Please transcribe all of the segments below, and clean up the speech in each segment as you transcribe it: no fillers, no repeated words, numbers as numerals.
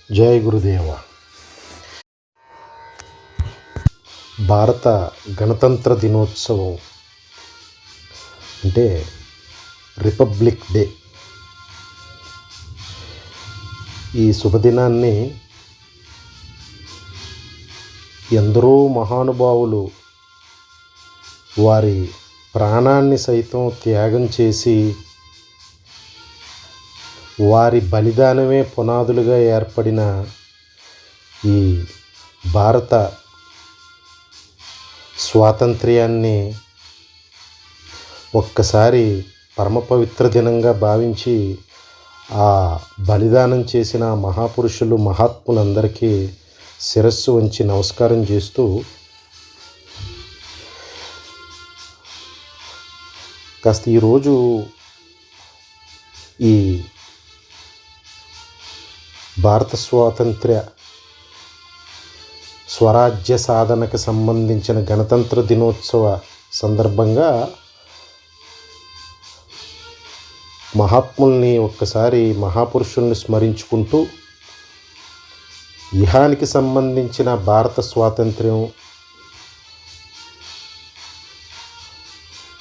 జై గురుదేవ. భారత గణతంత్ర దినోత్సవం అంటే రిపబ్లిక్ డే. ఈ శుభదినాన్ని ఎందరో మహానుభావులు వారి ప్రాణాన్ని సైతం త్యాగం చేసి వారి బలిదానమే పునాదులుగా ఏర్పడిన ఈ భారత స్వాతంత్ర్యాన్ని ఒక్కసారి పరమ పవిత్ర దినంగా భావించి ఆ బలిదానం చేసిన మహాపురుషులు మహాత్ములందరికీ శిరస్సు వంచి నమస్కారం చేస్తూ కాస్త ఈరోజు ఈ భారత స్వరాజ్య సాధనకు సంబంధించిన గణతంత్ర దినోత్సవ సందర్భంగా మహాత్ముల్ని ఒక్కసారి మహాపురుషుల్ని స్మరించుకుంటూ ఇహానికి సంబంధించిన భారత స్వాతంత్ర్యం,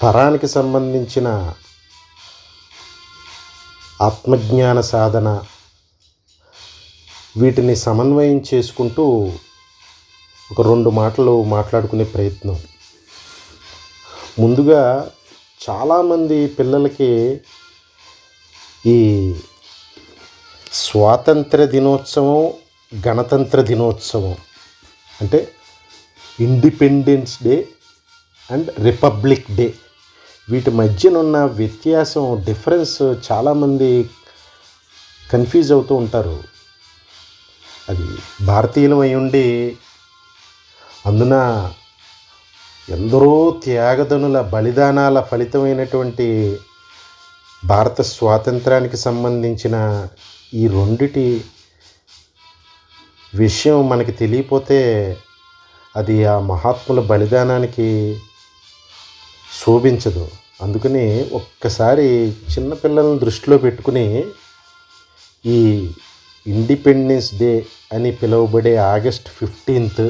పరానికి సంబంధించిన ఆత్మజ్ఞాన సాధన, వీటిని సమన్వయం చేసుకుంటూ ఒక 2 మాటలు మాట్లాడుకునే ప్రయత్నం. ముందుగా చాలామంది పిల్లలకి ఈ స్వాతంత్ర దినోత్సవం, గణతంత్ర దినోత్సవం అంటే independence day and republic day, వీటి మధ్యనున్న వ్యత్యాసం, డిఫరెన్స్ చాలామంది కన్ఫ్యూజ్ అవుతూ ఉంటారు. అది భారతీయులమై ఉండి అందున ఎందరో త్యాగదనుల బలిదానాల ఫలితమైనటువంటి భారత స్వాతంత్రానికి సంబంధించిన ఈ రెండిటి విషయం మనకి తెలియపోతే అది ఆ మహాత్ముల బలిదానానికి శోభించదు. అందుకని ఒక్కసారి చిన్నపిల్లలను దృష్టిలో పెట్టుకుని ఈ ఇండిపెండెన్స్ డే అని పిలువబడే ఆగస్ట్ 15th,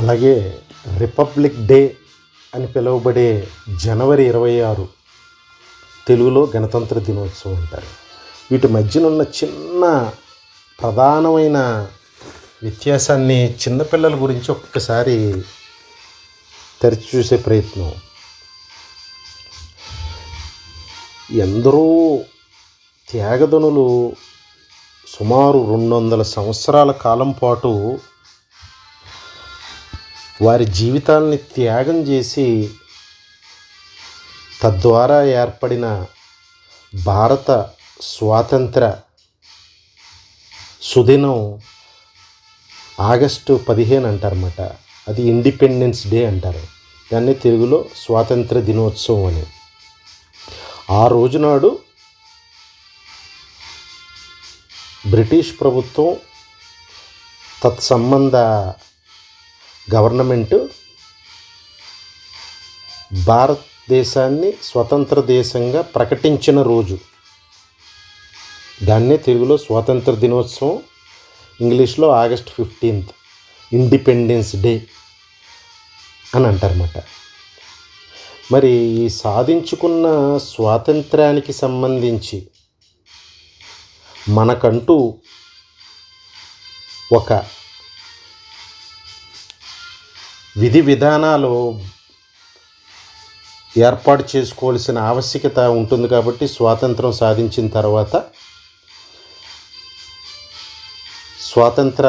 అలాగే రిపబ్లిక్ డే అని పిలువబడే జనవరి 26 తెలుగులో గణతంత్ర దినోత్సవం అంటారు. వీటి మధ్యనున్న చిన్న ప్రధానమైన వ్యత్యాసాన్ని చిన్నపిల్లల గురించి ఒక్కసారి తెరిచి చూసే ప్రయత్నం. ఎందరో త్యాగదనులు సుమారు 200 సంవత్సరాల కాలం పాటు వారి జీవితాలని త్యాగం చేసి తద్వారా ఏర్పడిన భారత స్వాతంత్ర సుదినం ఆగస్టు 15 అంటారన్నమాట. అది ఇండిపెండెన్స్ డే అంటారు. దాన్ని తెలుగులో స్వాతంత్ర దినోత్సవం అని. ఆ రోజునాడు బ్రిటిష్ ప్రభుత్వం, తత్సంబంధ గవర్నమెంటు భారతదేశాన్ని స్వతంత్ర దేశంగా ప్రకటించిన రోజు. దాన్నే తెలుగులో స్వాతంత్ర దినోత్సవం, ఇంగ్లీష్లో ఆగస్ట్ 15th ఇండిపెండెన్స్ డే అని అంటారన్నమాట. మరి ఈ సాధించుకున్న స్వాతంత్రానికి సంబంధించి మనకంటూ ఒక విధి విధానాలు ఏర్పాటు చేసుకోవాల్సిన ఆవశ్యకత ఉంటుంది. కాబట్టి స్వాతంత్రం సాధించిన తర్వాత స్వాతంత్ర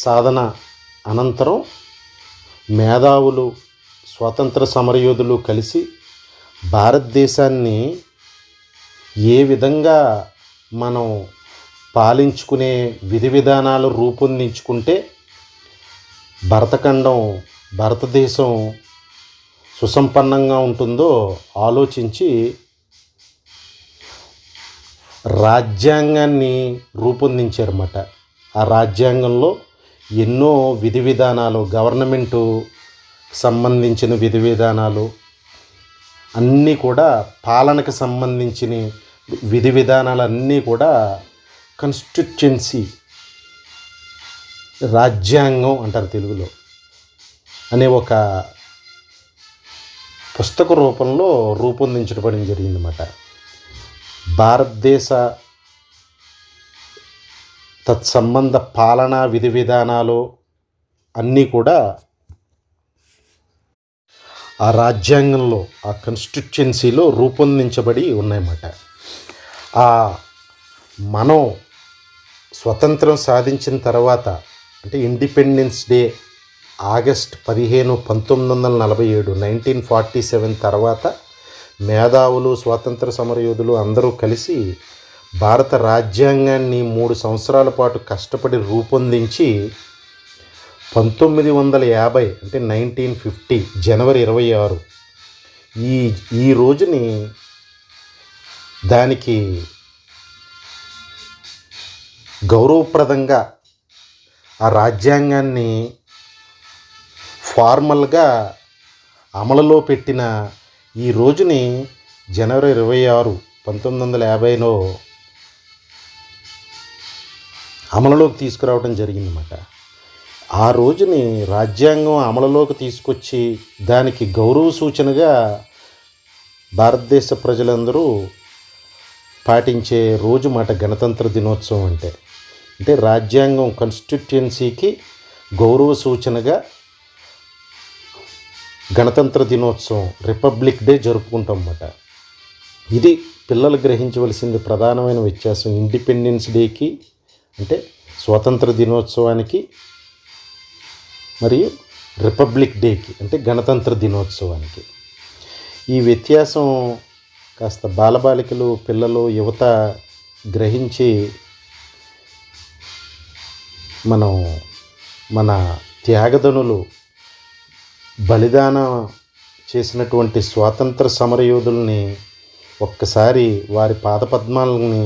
సాధన అనంతరం మేధావులు, స్వాతంత్ర సమరయోధులు కలిసి భారతదేశాన్ని ఏ విధంగా మనం పాలించుకునే విధి విధానాలు రూపొందించుకుంటే భారతదేశం సుసంపన్నంగా ఉంటుందో ఆలోచించి రాజ్యాంగాన్ని రూపొందించారన్నమాట. ఆ రాజ్యాంగంలో ఎన్నో విధి విధానాలు, గవర్నమెంటు సంబంధించిన విధి విధానాలు, అన్నీ కూడా పాలనకు సంబంధించిన విధి విధానాలన్నీ కూడా కాన్స్టిట్యుయెన్సీ, రాజ్యాంగం అంటారు తెలుగులో, అనే ఒక పుస్తక రూపంలో రూపొందించబడి జరిగిందన్నమాట. భారతదేశ తత్సంబంధ పాలనా విధి విధానాలు అన్నీ కూడా ఆ రాజ్యాంగంలో, ఆ కాన్స్టిట్యుయెన్సీలో రూపొందించబడి ఉన్నాయన్నమాట. మనం స్వతంత్రం సాధించిన తర్వాత, అంటే ఇండిపెండెన్స్ డే ఆగస్ట్ 15, 1947, 1947 తర్వాత మేధావులు, స్వాతంత్ర సమరయోధులు అందరూ కలిసి భారత రాజ్యాంగాన్ని 3 సంవత్సరాల పాటు కష్టపడి రూపొందించి 1950, అంటే 1950 జనవరి 26 ఈ రోజుని దానికి గౌరవప్రదంగా ఆ రాజ్యాంగాన్ని ఫార్మల్గా అమలులో పెట్టిన ఈ రోజుని జనవరి 26, 1950లో అమలులోకి తీసుకురావడం జరిగిందన్నమాట. ఆ రోజుని రాజ్యాంగం అమలులోకి తీసుకొచ్చి దానికి గౌరవ సూచనగా భారతదేశ ప్రజలందరూ పాటించే రోజు మాట గణతంత్ర దినోత్సవం అంటే రాజ్యాంగం కాన్స్టిట్యుయెన్సీకి గౌరవ సూచనగా గణతంత్ర దినోత్సవం, రిపబ్లిక్ డే జరుపుకుంటాం అన్నమాట. ఇది పిల్లలు గ్రహించవలసింది ప్రధానమైన వ్యత్యాసం ఇండిపెండెన్స్ డేకి, అంటే స్వాతంత్ర దినోత్సవానికి, మరియు రిపబ్లిక్ డేకి, అంటే గణతంత్ర దినోత్సవానికి. ఈ వ్యత్యాసం కాస్త బాలబాలికలు, పిల్లలు, యువత గ్రహించి మన త్యాగదనులు బలిదానం చేసినటువంటి స్వాతంత్ర సమరయోధుల్ని ఒక్కసారి వారి పాదపద్మాలని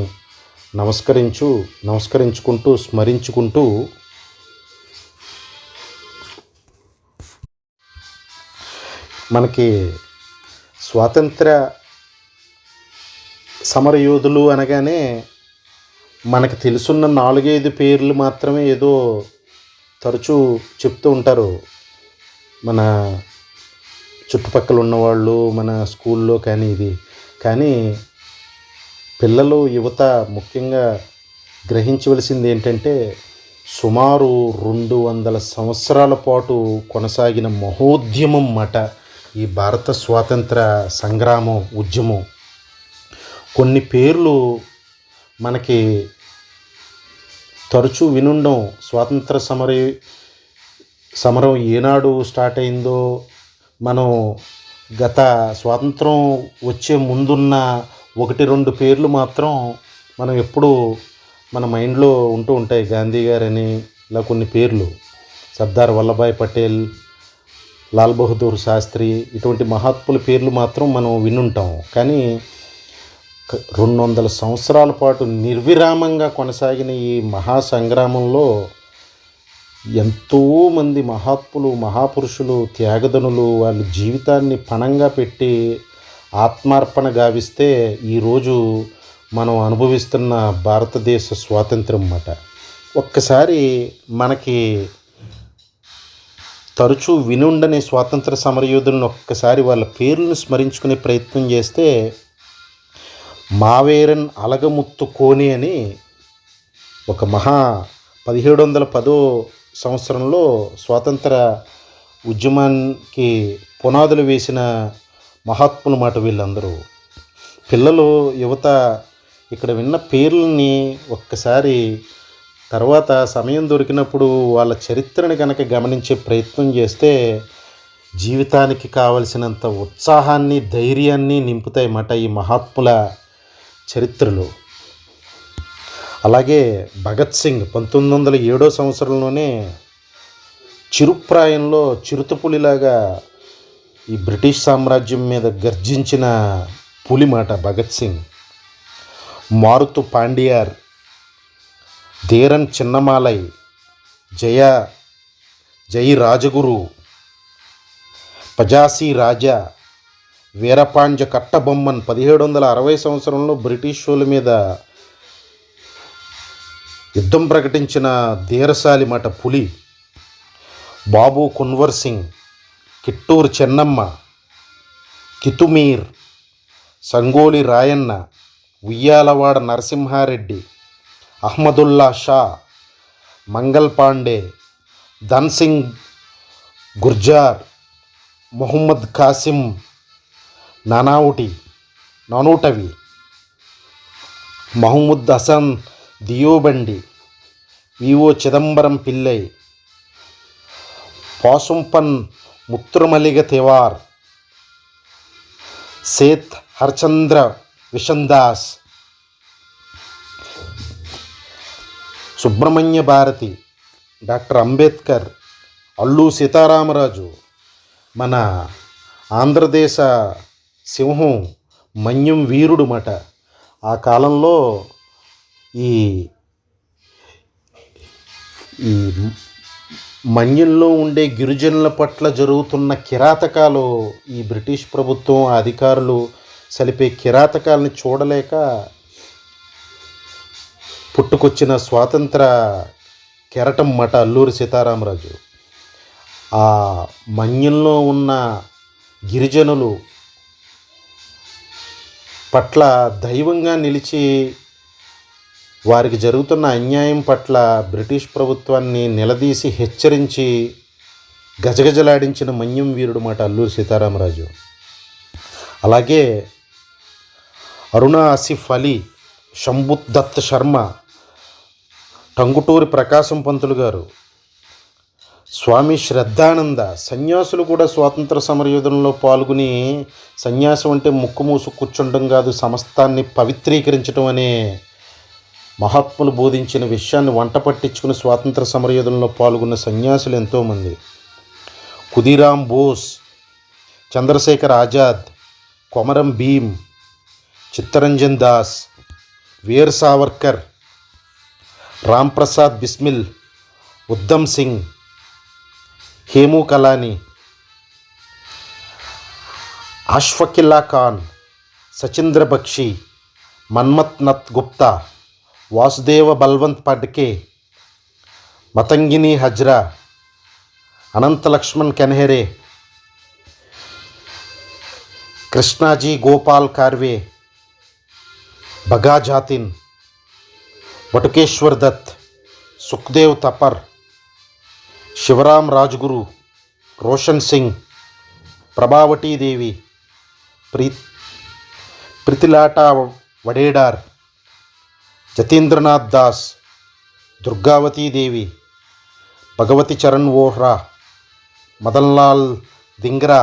నమస్కరించుకుంటూ స్మరించుకుంటూ మనకి స్వాతంత్ర సమరయోధులు అనగానే మనకు తెలుసున్న 4-5 పేర్లు మాత్రమే ఏదో తరచూ చెప్తూ ఉంటారు మన చుట్టుపక్కల ఉన్నవాళ్ళు, మన స్కూల్లో కానీ పిల్లలు, యువత ముఖ్యంగా గ్రహించవలసింది ఏంటంటే సుమారు 200 సంవత్సరాల పాటు కొనసాగిన మహోద్యమం మాట ఈ భారత స్వాతంత్ర సంగ్రామం, ఉద్యమం. కొన్ని పేర్లు మనకి తరచూ వినుండం. స్వాతంత్ర సమరం ఏనాడు స్టార్ట్ అయిందో, మనం గత స్వాతంత్రం వచ్చే ముందున్న 1-2 పేర్లు మాత్రం మనం ఎప్పుడు మన మైండ్లో ఉంటూ ఉంటాయి. గాంధీ గారని, ఇలా కొన్ని పేర్లు, సర్దార్ వల్లభాయ్ పటేల్, లాల్ బహదూర్ శాస్త్రి, ఇటువంటి మహాత్ముల పేర్లు మాత్రం మనం వినుంటాం. కానీ 200 సంవత్సరాల పాటు నిర్విరామంగా కొనసాగిన ఈ మహాసంగ్రామంలో ఎంతోమంది మహాత్ములు, మహాపురుషులు, త్యాగదనులు వాళ్ళ జీవితాన్ని పణంగా పెట్టి ఆత్మార్పణ గావిస్తే ఈరోజు మనం అనుభవిస్తున్న భారతదేశ స్వాతంత్రం అన్నమాట. ఒక్కసారి మనకి తరచూ వినుండని స్వాతంత్ర సమరయోధులను ఒక్కసారి వాళ్ళ పేర్లను స్మరించుకునే ప్రయత్నం చేస్తే, మావేరన్ అలగముత్తు కోని అని ఒక 1710 సంవత్సరంలో స్వాతంత్ర ఉద్యమానికి పునాదులు వేసిన మహాత్ముల మాట వీళ్ళందరూ. పిల్లలు, యువత ఇక్కడ విన్న పేర్లని ఒక్కసారి తర్వాత సమయం దొరికినప్పుడు వాళ్ళ చరిత్రను కనుక గమనించే ప్రయత్నం చేస్తే జీవితానికి కావలసినంత ఉత్సాహాన్ని, ధైర్యాన్ని నింపుతాయి మాట ఈ మహాత్ముల చరిత్రలు. అలాగే భగత్ సింగ్ 1907 సంవత్సరంలోనే చిరుప్రాయంలో చిరుతపులిలాగా ఈ బ్రిటిష్ సామ్రాజ్యం మీద గర్జించిన పులి మాట భగత్ సింగ్. మారుతు పాండియార్, ధీరన్ చిన్నమాలై, జై రాజగురు, పజాసి రాజా, వీరపాండ్య కట్టబొమ్మన్ 1760 సంవత్సరంలో బ్రిటిష్ వాళ్ళ మీద యుద్ధం ప్రకటించిన ధీరశాలి మాట పులి. బాబు కున్వర్ సింగ్, కిట్టూరు చెన్నమ్మ, తితుమీర్, సంగోలి రాయన్న, ఉయ్యాలవాడ నరసింహారెడ్డి, అహ్మదుల్లా షా, మంగల్ పాండే, ధన్ సింగ్ గుర్జార్, మొహమ్మద్ కాసిం నానూటవి, మహమూద్ హసన్ దియోబండి, వివో చిదంబరం పిల్లై, పాసుంపన్ ముత్తురమలిగ తివార్, సేత్ హర్చంద్ర విషందాస్, సుబ్రహ్మణ్య భారతి, డాక్టర్ అంబేద్కర్, అల్లు సీతారామరాజు, మన ఆంధ్రదేశ సింహం మన్యం వీరుడు మాట. ఆ కాలంలో ఈ ఈ మన్యంలో ఉండే గిరిజనుల పట్ల జరుగుతున్న కిరాతకాలు, ఈ బ్రిటిష్ ప్రభుత్వం అధికారులు సలిపే కిరాతకాలని చూడలేక పుట్టుకొచ్చిన స్వాతంత్ర కెరటం మాట అల్లూరి సీతారామరాజు. ఆ మన్యంలో ఉన్న గిరిజనులు పట్ల దైవంగా నిలిచి వారికి జరుగుతున్న అన్యాయం పట్ల బ్రిటిష్ ప్రభుత్వాన్ని నిలదీసి హెచ్చరించి గజగజలాడించిన మన్యం వీరుడు మాట అల్లూరి సీతారామరాజు. అలాగే అరుణ ఆసిఫ్ అలీ, శంభుత్ దత్ శర్మ, టంగుటూరి ప్రకాశం పంతులు గారు, స్వామి శ్రద్ధానంద, సన్యాసులు కూడా స్వాతంత్ర సమరయుద్ధంలో పాల్గొని, సన్యాసం అంటే ముక్కు మూసు కూర్చుండడం కాదు, సమస్తాన్ని పవిత్రీకరించడం అనే మహాత్ములు బోధించిన విషయాన్ని వంట పట్టించుకుని స్వాతంత్ర సమరయుద్ధంలో పాల్గొన్న సన్యాసులు ఎంతోమంది. ఖుదీరామ్ బోస్, చంద్రశేఖర్ ఆజాద్, కొమరం భీమ్, చిత్తరంజన్ దాస్, వీర్ సావర్కర్, రామ్ ప్రసాద్ బిస్మిల్, ఉద్దమ్ సింగ్, హేమూ కలాని, అష్ఫకిల్లా ఖాన్, సచింద్ర బక్షి, మన్మత్ నత్ గుప్తా, వాసుదేవ బల్వంత్ పడ్కే, మతంగిని హజ్రా, అనంత లక్ష్మణ్ కెన్హెరే, కృష్ణాజీ గోపాల్ కార్వే, భగా జాతిన్, బటుకేశ్వర్ దత్, సుఖ్దేవ్ తపర్, శివరాం రాజ్గురు, రోషన్ సింగ్, ప్రభావతీదేవి, ప్రీతిలాటా వడేడార్, జతీంద్రనాథ్ దాస్, దుర్గావతీదేవి, భగవతి చరణ్ వోహ్రా, మదన్లాల్ దింగ్రా,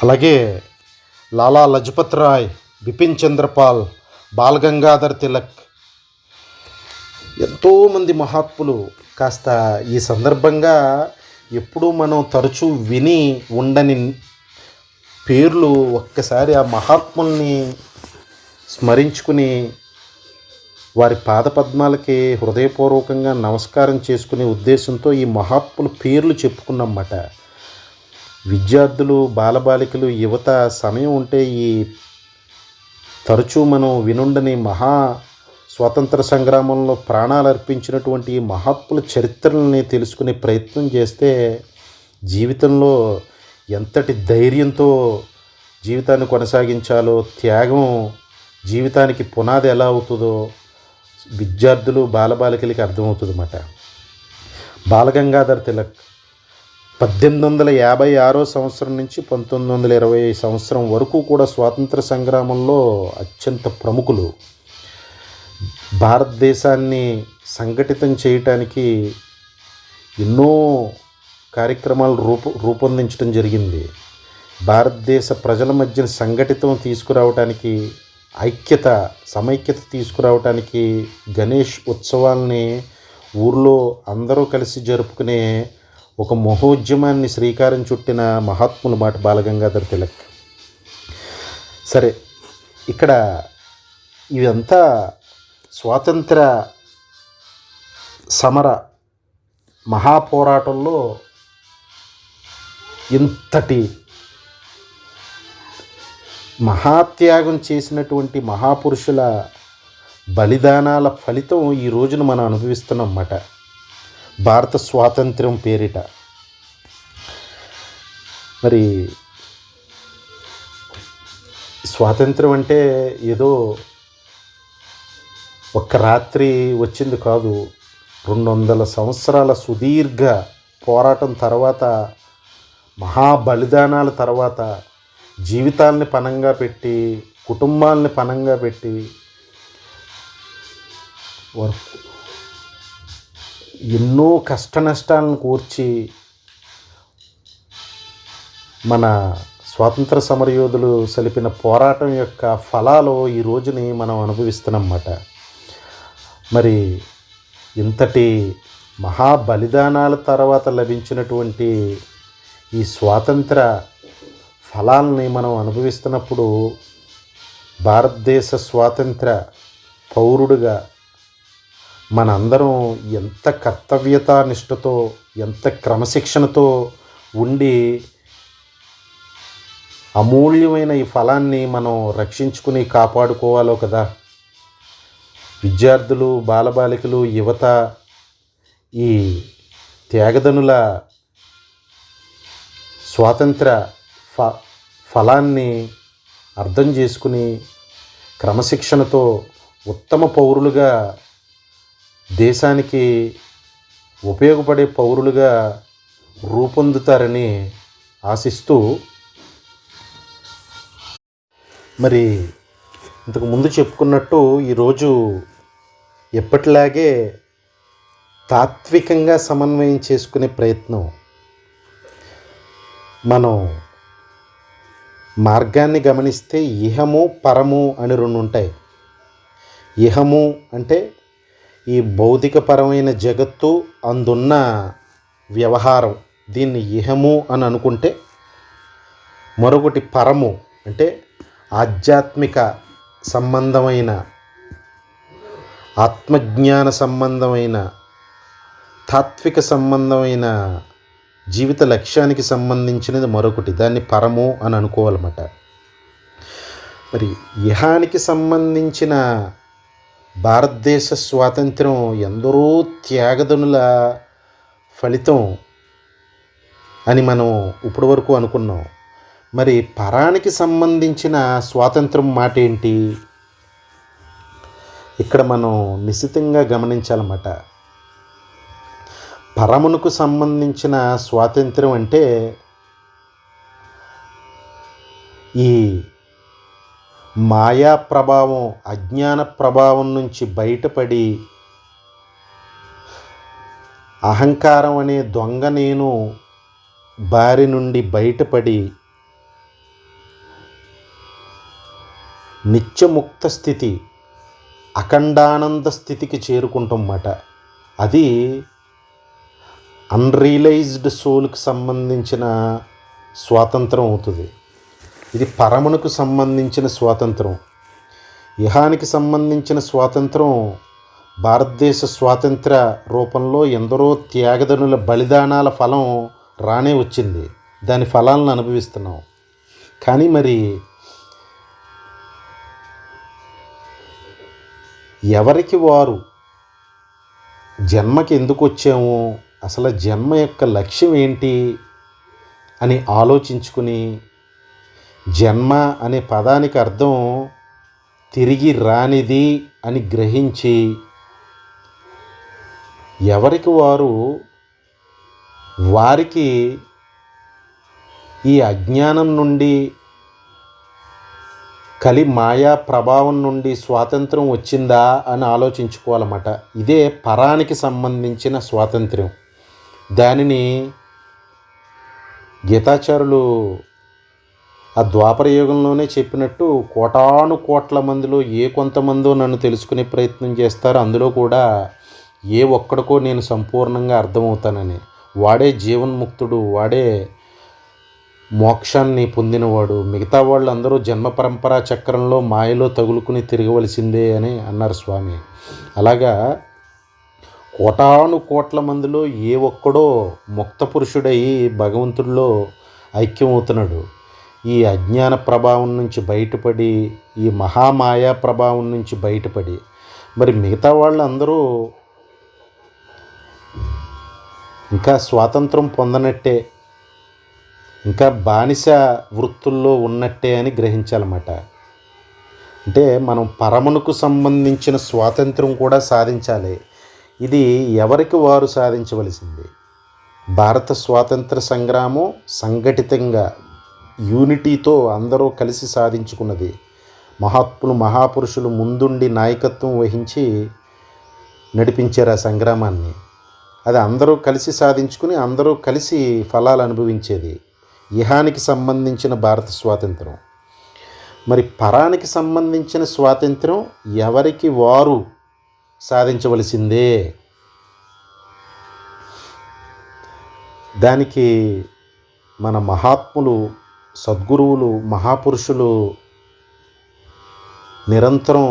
అలాగే లాలా లజపత్ రాయ్, బిపిన్ చంద్రపాల్, బాల్ గంగాధర్ తిలక్, ఎంతోమంది మహాత్ములు. కాస్త ఈ సందర్భంగా ఎప్పుడూ మనం తరచూ విని ఉండని పేర్లు ఒక్కసారి ఆ మహాత్ముల్ని స్మరించుకుని వారి పాదపద్మాలకి హృదయపూర్వకంగా నమస్కారం చేసుకునే ఉద్దేశంతో ఈ మహాత్ముల పేర్లు చెప్పుకున్నమాట. విద్యార్థులు, బాలబాలికలు, యువత సమయం ఉంటే ఈ తరచూ మనం వినుండని స్వాతంత్ర సంగ్రామంలో ప్రాణాలు అర్పించినటువంటి ఈ మహాత్ముల చరిత్రలని తెలుసుకునే ప్రయత్నం చేస్తే జీవితంలో ఎంతటి ధైర్యంతో జీవితాన్ని కొనసాగించాలో, త్యాగం జీవితానికి పునాది ఎలా అవుతుందో విద్యార్థులు, బాలబాలికలకి అర్థమవుతుంది అన్నమాట. బాలగంగాధర్ తిలక్ 1856 సంవత్సరం నుంచి 1920 సంవత్సరం వరకు కూడా స్వాతంత్ర సంగ్రామంలో అత్యంత ప్రముఖులు. భారతదేశాన్ని సంఘటితం చేయటానికి ఎన్నో కార్యక్రమాలు రూపొందించడం జరిగింది. భారతదేశ ప్రజల మధ్య సంఘటితం తీసుకురావడానికి, సమైక్యత తీసుకురావడానికి గణేష్ ఉత్సవాల్ని ఊర్లో అందరూ కలిసి జరుపుకునే ఒక మహోద్యమాన్ని శ్రీకారం చుట్టిన మహాత్ముల మాట బాలగంగాధర్ తిలక్. సరే, ఇక్కడ ఇవంతా స్వాతంత్ర సమర మహాపోరాటంలో ఇంతటి మహాత్యాగం చేసినటువంటి మహాపురుషుల బలిదానాల ఫలితం ఈ రోజున మనం అనుభవిస్తున్నాం అన్నమాట. భారత స్వాతంత్ర్యం పేరిట. మరి స్వాతంత్రం అంటే ఏదో ఒక్క రాత్రి వచ్చింది కాదు. 200 సంవత్సరాల సుదీర్ఘ పోరాటం తర్వాత, మహాబలిదానాల తర్వాత, జీవితాలని పణంగా పెట్టి, కుటుంబాలని పణంగా పెట్టి ఎన్నో కష్ట నష్టాలను కూర్చి మన స్వాతంత్ర సమరయోధులు సలిపిన పోరాటం యొక్క ఫలాలు ఈ రోజుని మనం అనుభవిస్తున్నాం అన్నమాట. మరి ఇంతటి మహాబలిదానాల తర్వాత లభించినటువంటి ఈ స్వాతంత్ర ఫలాలని మనం అనుభవిస్తున్నప్పుడు భారతదేశ స్వాతంత్ర పౌరుడిగా మనందరం ఎంత కర్తవ్యతానిష్టతో, ఎంత క్రమశిక్షణతో ఉండి అమూల్యమైన ఈ ఫలాన్ని మనం రక్షించుకుని కాపాడుకోవాలో కదా. విద్యార్థులు, బాలబాలికలు, యువత ఈ త్యాగదనుల స్వాతంత్ర ఫలాన్ని అర్థం చేసుకుని క్రమశిక్షణతో ఉత్తమ పౌరులుగా, దేశానికి ఉపయోగపడే పౌరులుగా రూపొందుతారని ఆశిస్తూ, మరి ఇంతకు ముందు చెప్పుకున్నట్టు ఈరోజు ఎప్పటిలాగే తాత్వికంగా సమన్వయం చేసుకునే ప్రయత్నం, మనం మార్గాన్ని గమనిస్తే ఇహము పరము అని 2 ఉంటాయి. ఇహము అంటే ఈ భౌతికపరమైన జగత్తు, అందున్న వ్యవహారం, దీన్ని ఇహము అని అనుకుంటే, మరొకటి పరము అంటే ఆధ్యాత్మిక సంబంధమైన, ఆత్మజ్ఞాన సంబంధమైన, తాత్విక సంబంధమైన జీవిత లక్ష్యానికి సంబంధించినది మరొకటి, దాన్ని పరము అని అనుకోవాలన్నమాట. మరి ఇహానికి సంబంధించిన భారతదేశ స్వాతంత్రం ఎందరో త్యాగదనుల ఫలితం అని మనం ఇప్పటి వరకు అనుకున్నాం. మరి పరానికి సంబంధించిన స్వాతంత్రం మాట ఏంటి? ఇక్కడ మనం నిశితంగా గమనించాలన్నమాట. పరమునకు సంబంధించిన స్వాతంత్రం అంటే ఈ మాయా ప్రభావం, అజ్ఞాన ప్రభావం నుంచి బయటపడి, అహంకారం అనే దొంగ నేను బారి నుండి బయటపడి నిత్యముక్త స్థితి, అఖండానంద స్థితికి చేరుకుంటామన్నమాట. అది అన్రియలైజ్డ్ సోల్కి సంబంధించిన స్వాతంత్రం అవుతుంది. ఇది పరమునకు సంబంధించిన స్వాతంత్రం. ఇహానికి సంబంధించిన స్వాతంత్రం భారతదేశ స్వాతంత్ర రూపంలో ఎందరో త్యాగదనుల బలిదానాల ఫలం రానే వచ్చింది. దాని ఫలాలను అనుభవిస్తున్నాం. కానీ మరి ఎవరికి వారు జన్మకి ఎందుకు వచ్చాము, అసలు జన్మ యొక్క లక్ష్యం ఏంటి అని ఆలోచించుకుని, జన్మ అనే పదానికి అర్థం తిరిగి రానిది అని గ్రహించి, ఎవరికి వారికి ఈ అజ్ఞానం నుండి, కలి మాయా ప్రభావం నుండి స్వాతంత్రం వచ్చిందా అని ఆలోచించుకోవాలన్నమాట. ఇదే పరానికి సంబంధించిన స్వాతంత్ర్యం. దానిని గీతాచారులు ఆ ద్వాపర యుగంలోనే చెప్పినట్టు, కోటాను కోట్ల మందిలో ఏ కొంతమందో నన్ను తెలుసుకునే ప్రయత్నం చేస్తారు, అందులో కూడా ఏ ఒక్కడికో నేను సంపూర్ణంగా అర్థమవుతానని. వాడే జీవన్ముక్తుడు, వాడే మోక్షాన్ని పొందినవాడు. మిగతా వాళ్ళందరూ జన్మ పరంపరా చక్రంలో మాయలో తగులుకుని తిరగవలసిందే అని అన్నారు స్వామి. అలాగా కోటాను కోట్ల మందిలో ఏ ఒక్కడో ముక్త పురుషుడై భగవంతుడిలో ఐక్యమవుతున్నాడు. ఈ అజ్ఞాన ప్రభావం నుంచి బయటపడి, ఈ మహామాయా ప్రభావం నుంచి బయటపడి, మరి మిగతా వాళ్ళందరూ ఇంకా స్వాతంత్రం పొందనట్టే, ఇంకా బానిస వృత్తుల్లో ఉన్నట్టే అని గ్రహించాలన్నమాట. అంటే మనం పరమునకు సంబంధించిన స్వాతంత్రం కూడా సాధించాలి. ఇది ఎవరికి వారు సాధించవలసింది. భారత స్వాతంత్ర సంగ్రామం సంఘటితంగా యూనిటీతో అందరూ కలిసి సాధించుకున్నది. మహాత్ములు మహాపురుషులు ముందుండి నాయకత్వం వహించి నడిపించారు ఆ సంగ్రామాన్ని. అది అందరూ కలిసి సాధించుకుని అందరూ కలిసి ఫలాలు అనుభవించేది ఇహానికి సంబంధించిన భారత స్వాతంత్రం. మరి పరానికి సంబంధించిన స్వాతంత్రం ఎవరికి వారు సాధించవలసిందే. దానికి మన మహాత్ములు, సద్గురువులు, మహాపురుషులు నిరంతరం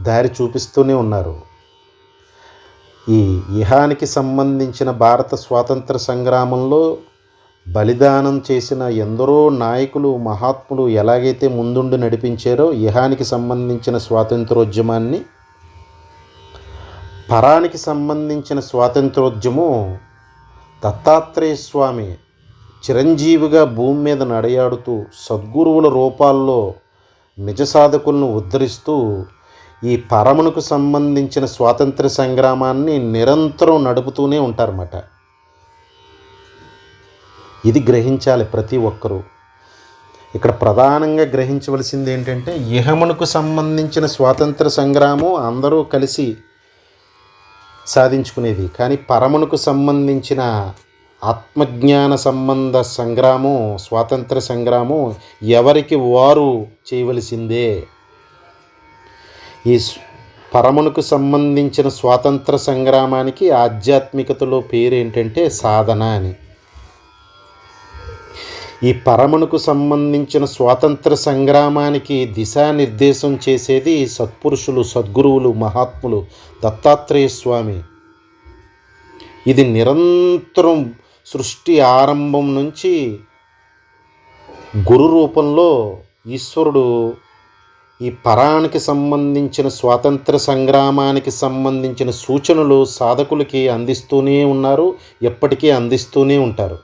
దారి చూపిస్తూనే ఉన్నారు. ఈ ఇహానికి సంబంధించిన భారత స్వాతంత్ర సంగ్రామంలో బలిదానం చేసిన ఎందరో నాయకులు, మహాత్ములు ఎలాగైతే ముందుండి నడిపించారో ఇహానికి సంబంధించిన స్వాతంత్రోద్యమాన్ని, పరానికి సంబంధించిన స్వాతంత్రోద్యమం దత్తాత్రేయ స్వామి చిరంజీవిగా భూమి మీద నడయాడుతూ సద్గురువుల రూపాల్లో నిజ సాధకులను ఉద్ధరిస్తూ ఈ పరమునకు సంబంధించిన స్వాతంత్ర సంగ్రామాన్ని నిరంతరం నడుపుతూనే ఉంటారన్నమాట. ఇది గ్రహించాలి ప్రతి ఒక్కరూ. ఇక్కడ ప్రధానంగా గ్రహించవలసింది ఏంటంటే, ఇహమునకు సంబంధించిన స్వాతంత్ర సంగ్రామం అందరూ కలిసి సాధించుకునేది. కానీ పరమునకు సంబంధించిన ఆత్మజ్ఞాన సంబంధ సంగ్రామం, స్వాతంత్ర సంగ్రామం ఎవరికి వారు చేయవలసిందే. ఈ పరమునకు సంబంధించిన స్వాతంత్ర సంగ్రామానికి ఆధ్యాత్మికతలో పేరు ఏంటంటే సాధన అని. ఈ పరమునకు సంబంధించిన స్వాతంత్ర సంగ్రామానికి దిశానిర్దేశం చేసేది సత్పురుషులు, సద్గురువులు, మహాత్ములు, దత్తాత్రేయ స్వామి. ఇది నిరంతరం సృష్టి ఆరంభం నుంచి గురు రూపంలో ఈశ్వరుడు ఈ పరానికి సంబంధించిన స్వాతంత్ర సంగ్రామానికి సంబంధించిన సూచనలు సాధకులకి అందిస్తూనే ఉన్నారు, ఎప్పటికీ అందిస్తూనే ఉంటారు.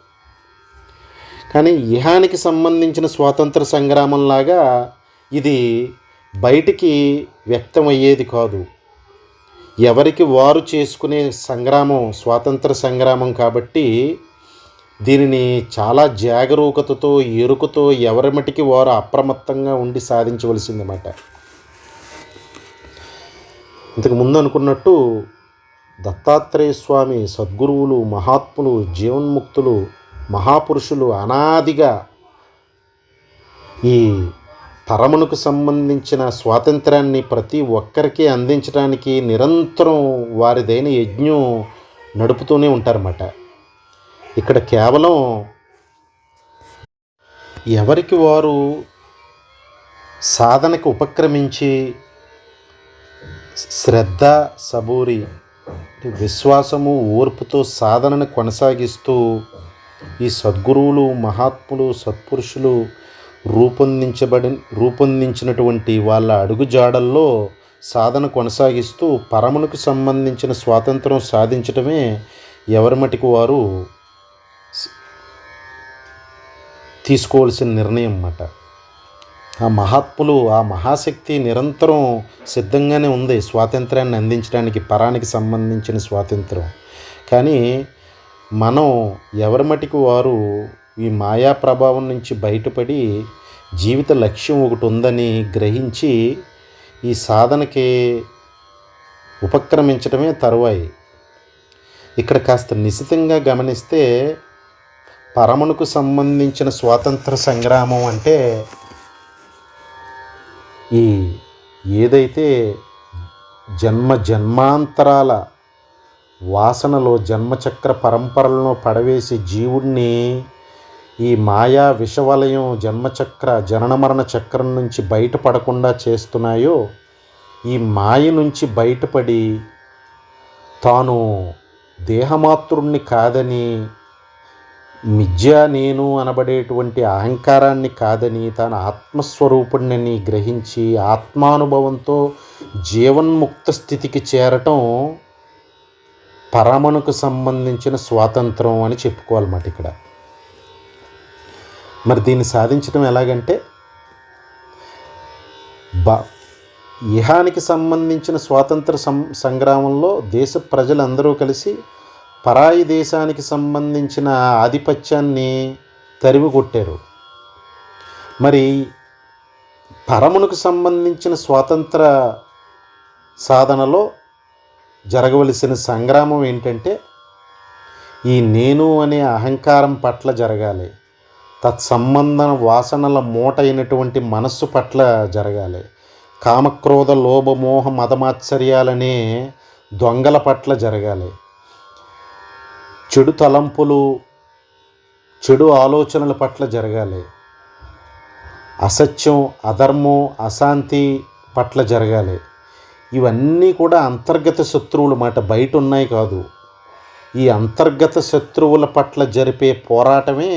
కానీ ఇహానికి సంబంధించిన స్వాతంత్ర సంగ్రామంలాగా ఇది బయటికి వ్యక్తమయ్యేది కాదు. ఎవరికి వారు చేసుకునే సంగ్రామం స్వాతంత్ర సంగ్రామం కాబట్టి దీనిని చాలా జాగరూకతతో, ఎరుకతో ఎవరి మటికి వారు అప్రమత్తంగా ఉండి సాధించవలసిందన్నమాట. ఇంతకుముందు అనుకున్నట్టు దత్తాత్రేయ స్వామి, సద్గురువులు, మహాత్ములు, జీవన్ముక్తులు, మహాపురుషులు అనాదిగా ఈ పరమునకు సంబంధించిన స్వాతంత్రాన్ని ప్రతి ఒక్కరికి అందించడానికి నిరంతరం వారిదైన యజ్ఞం నడుపుతూనే ఉంటారన్నమాట. ఇక్కడ కేవలం ఎవరికి వారు సాధనకు ఉపక్రమించి శ్రద్ధ, సబూరి, విశ్వాసము, ఓర్పుతో సాధనను కొనసాగిస్తూ ఈ సద్గురువులు, మహాత్ములు, సత్పురుషులు రూపొందించినటువంటి వాళ్ళ అడుగుజాడల్లో సాధన కొనసాగిస్తూ పరమునకు సంబంధించిన స్వాతంత్రం సాధించడమే ఎవరి మటికి వారు తీసుకోవాల్సిన నిర్ణయం అన్నమాట. ఆ మహాత్ములు, ఆ మహాశక్తి నిరంతరం సిద్ధంగానే ఉంది స్వాతంత్రాన్ని అందించడానికి, పరానికి సంబంధించిన స్వాతంత్రం. కానీ మనం ఎవరి మటికి వారు ఈ మాయా ప్రభావం నుంచి బయటపడి జీవిత లక్ష్యం ఒకటి ఉందని గ్రహించి ఈ సాధనకి ఉపక్రమించడమే తరువాయి. ఇక్కడ కాస్త నిశితంగా గమనిస్తే పరమునకు సంబంధించిన స్వాతంత్ర సంగ్రామం అంటే ఈ ఏదైతే జన్మాంతరాల వాసనలో జన్మచక్ర పరంపరలను పడవేసి జీవుణ్ణి ఈ మాయా విషవలయం జన్మచక్ర జనన మరణ చక్రం నుంచి బయటపడకుండా చేస్తున్నాయో, ఈ మాయ నుంచి బయటపడి తాను దేహమాత్రుణ్ణి కాదని, మిథ్యా నేను అనబడేటువంటి అహంకారాన్ని కాదని, తాను ఆత్మస్వరూపుణ్ణి గ్రహించి ఆత్మానుభవంతో జీవన్ముక్త స్థితికి చేరటం పరమణుకు సంబంధించిన స్వాతంత్రం అని చెప్పుకోవాలన్నమాట ఇక్కడ. మరి దీన్ని సాధించడం ఎలాగంటే, ఇహానికి సంబంధించిన స్వాతంత్ర సంగ్రామంలో దేశ ప్రజలందరూ కలిసి పరాయి దేశానికి సంబంధించిన ఆధిపత్యాన్ని తరిమి కొట్టారు. మరి పరమునకు సంబంధించిన స్వాతంత్ర సాధనలో జరగవలసిన సంగ్రామం ఏంటంటే, ఈ నేను అనే అహంకారం పట్ల జరగాలి. తత్సంబంధ వాసనల మూట అయినటువంటి మనస్సు పట్ల జరగాలి. కామక్రోధ లోభమోహ మదమాత్సర్యాలనే దొంగల పట్ల జరగాలి. చెడు తలంపులు చెడు ఆలోచనల పట్ల జరగాలి. అసత్యం అధర్మం అశాంతి పట్ల జరగాలి. ఇవన్నీ కూడా అంతర్గత శత్రువులు మాట, బయట ఉన్నాయి కాదు. ఈ అంతర్గత శత్రువుల పట్ల జరిపే పోరాటమే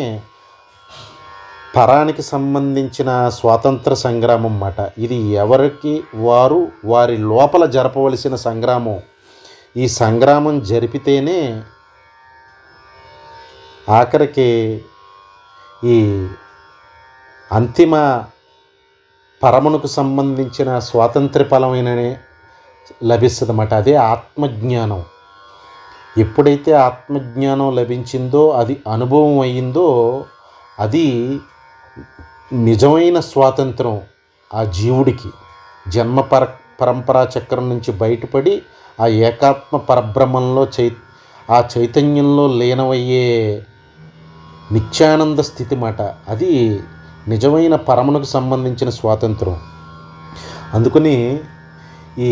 పరానికి సంబంధించిన స్వాతంత్ర సంగ్రామం మాట. ఇది ఎవరికి వారు వారి లోపల జరపవలసిన సంగ్రామం. ఈ సంగ్రామం జరిపితేనే ఆఖరికి ఈ అంతిమ పరమునకు సంబంధించిన స్వాతంత్ర ఫలమైననే లభిస్తుంది అన్నమాట. అదే ఆత్మజ్ఞానం. ఎప్పుడైతే ఆత్మజ్ఞానం లభించిందో, అది అనుభవం అయ్యిందో, అది నిజమైన స్వాతంత్రం ఆ జీవుడికి. జన్మ పరంపరా చక్రం నుంచి బయటపడి ఆ ఏకాత్మ పరబ్రహ్మంలో ఆ చైతన్యంలో లీనమయ్యే నిత్యానంద స్థితి మాట. అది నిజమైన పరమునకు సంబంధించిన స్వాతంత్రం. అందుకని ఈ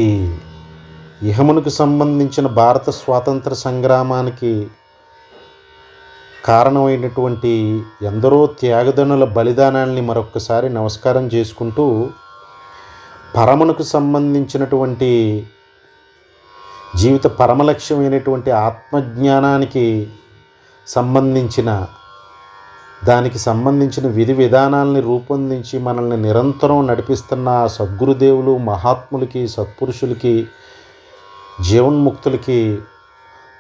ఇహమునకు సంబంధించిన భారత స్వాతంత్ర సంగ్రామానికి కారణమైనటువంటి ఎందరో త్యాగదనుల బలిదానాల్ని మరొక్కసారి నమస్కారం చేసుకుంటూ, పరమునకు సంబంధించినటువంటి జీవిత పరమలక్ష్యమైనటువంటి ఆత్మజ్ఞానానికి దానికి సంబంధించిన విధి విధానాల్ని రూపొందించి మనల్ని నిరంతరం నడిపిస్తున్న ఆ సద్గురుదేవులు, మహాత్ములకి, సత్పురుషులకి, జీవన్ముక్తులకి,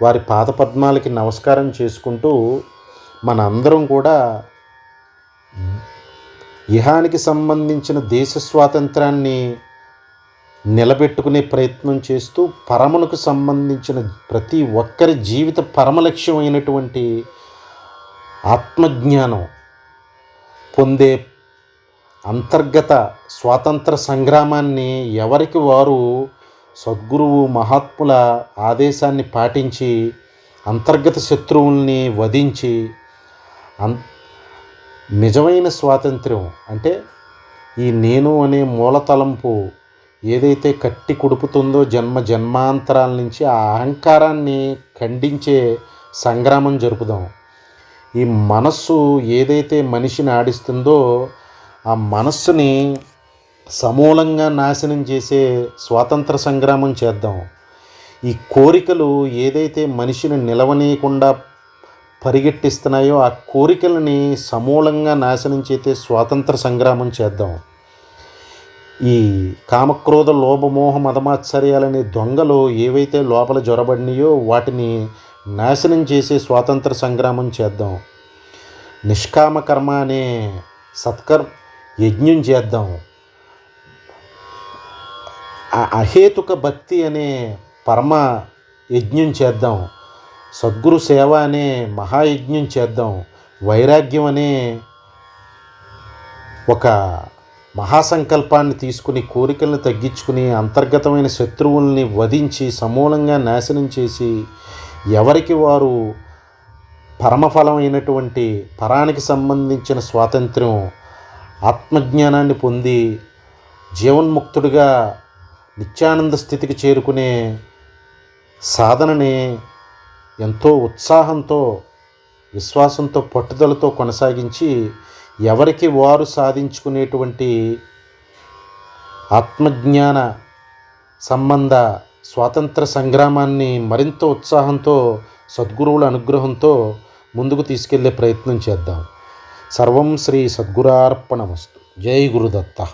వారి పాదపద్మాలకి నమస్కారం చేసుకుంటూ, మన అందరం కూడా ఇహానికి సంబంధించిన దేశ స్వాతంత్రాన్ని నిలబెట్టుకునే ప్రయత్నం చేస్తూ, పరమునకు సంబంధించిన ప్రతి ఒక్కరి జీవిత పరమలక్ష్యమైనటువంటి ఆత్మజ్ఞానం పొందే అంతర్గత స్వాతంత్ర సంగ్రామాన్ని ఎవరికి వారు సద్గురువు మహాత్ముల ఆదేశాన్ని పాటించి అంతర్గత శత్రువుల్ని వధించి నిజమైన స్వాతంత్ర్యం అంటే ఈ నేను అనే మూలతలంపు ఏదైతే కట్టి కుడుపుతుందో జన్మాంతరాల నుంచి, ఆ అహంకారాన్ని ఖండించే సంగ్రామం జరుపుదాం. ఈ మనస్సు ఏదైతే మనిషిని ఆడిస్తుందో ఆ మనస్సుని సమూలంగా నాశనం చేసే స్వాతంత్ర సంగ్రామం చేద్దాం. ఈ కోరికలు ఏదైతే మనిషిని నిలవనీయకుండా పరిగెట్టిస్తున్నాయో ఆ కోరికలని సమూలంగా నాశనం చేసే స్వాతంత్ర సంగ్రామం చేద్దాం. ఈ కామక్రోధ లోభమోహ మదమాత్సర్యాలనే దొంగలు ఏవైతే లోపల జొరబడినాయో వాటిని నాశనం చేసే స్వాతంత్ర సంగ్రామం చేద్దాం. నిష్కామ కర్మ అనే యజ్ఞం చేద్దాం. అహేతుక భక్తి అనే పరమ యజ్ఞం చేద్దాం. సద్గురు సేవ అనే మహాయజ్ఞం చేద్దాం. వైరాగ్యం అనే ఒక మహాసంకల్పాన్ని తీసుకుని కోరికలను తగ్గించుకుని అంతర్గతమైన శత్రువుల్ని వధించి సమూలంగా నాశనం చేసి ఎవరికి వారు పరమఫలమైనటువంటి పరానికి సంబంధించిన స్వాతంత్ర్యం ఆత్మజ్ఞానాన్ని పొంది జీవన్ముక్తుడిగా నిత్యానంద స్థితికి చేరుకునే సాధనని ఎంతో ఉత్సాహంతో విశ్వాసంతో పట్టుదలతో కొనసాగించి ఎవరికి వారు సాధించుకునేటువంటి ఆత్మజ్ఞాన సంబంధ స్వాతంత్ర సంగ్రామాన్ని మరింత ఉత్సాహంతో సద్గురువుల అనుగ్రహంతో ముందుకు తీసుకెళ్లే ప్రయత్నం చేద్దాం. సర్వం శ్రీ సద్గురార్పణమస్తు. జై గురుదత్త.